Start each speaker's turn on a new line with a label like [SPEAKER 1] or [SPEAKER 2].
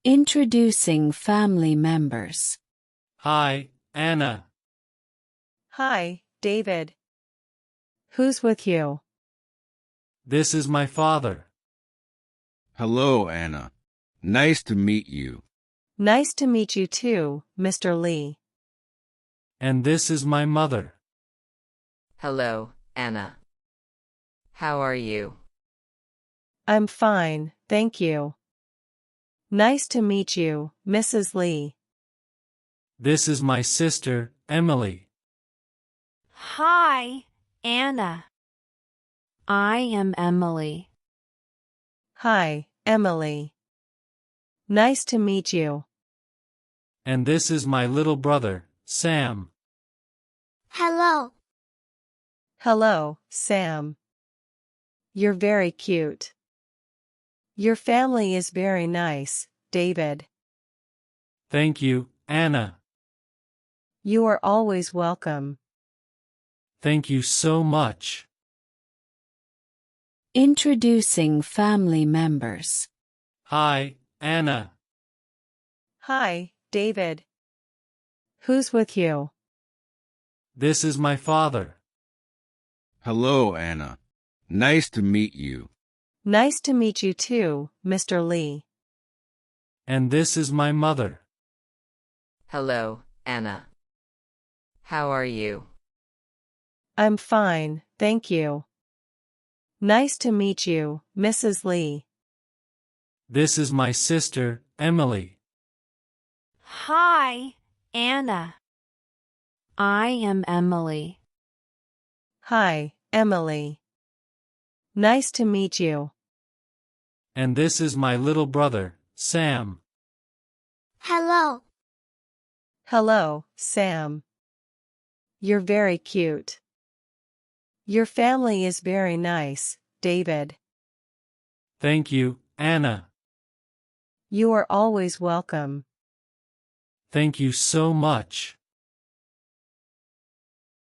[SPEAKER 1] Introducing family members.
[SPEAKER 2] Hi, Anna.
[SPEAKER 3] Hi, David. Who's with you?
[SPEAKER 2] This is my father.
[SPEAKER 4] Hello, Anna. Nice to meet you.
[SPEAKER 3] Nice to meet you too, Mr. Lee.
[SPEAKER 2] And this is my mother.
[SPEAKER 5] Hello, Anna. How are you?
[SPEAKER 3] I'm fine, thank you. Nice to meet you, Mrs. Lee.
[SPEAKER 2] This is my sister, Emily.
[SPEAKER 1] Hi, Anna. I am Emily.
[SPEAKER 3] Hi, Emily. Nice to meet you.
[SPEAKER 2] And this is my little brother, Sam.
[SPEAKER 6] Hello.
[SPEAKER 3] Hello, Sam. You're very cute. Your family is very nice, David.
[SPEAKER 2] Thank you, Anna.
[SPEAKER 3] You are always welcome.
[SPEAKER 2] Thank you so much.
[SPEAKER 1] Introducing family members.
[SPEAKER 2] Hi, Anna.
[SPEAKER 3] Hi, David. Who's with you?
[SPEAKER 2] This is my father.
[SPEAKER 4] Hello, Anna. Nice to meet you.
[SPEAKER 3] Nice to meet you too, Mr. Lee.
[SPEAKER 2] And this is my mother.
[SPEAKER 5] Hello, Anna. How are you?
[SPEAKER 3] I'm fine, thank you. Nice to meet you, Mrs. Lee.
[SPEAKER 2] This is my sister, Emily.
[SPEAKER 1] Hi, Anna. I am Emily.
[SPEAKER 3] Hi, Emily. Nice to meet you.
[SPEAKER 2] And this is my little brother, Sam.
[SPEAKER 6] Hello.
[SPEAKER 3] Hello, Sam. You're very cute. Your family is very nice, David.
[SPEAKER 2] Thank you, Anna.
[SPEAKER 3] You are always welcome.
[SPEAKER 2] Thank you so much.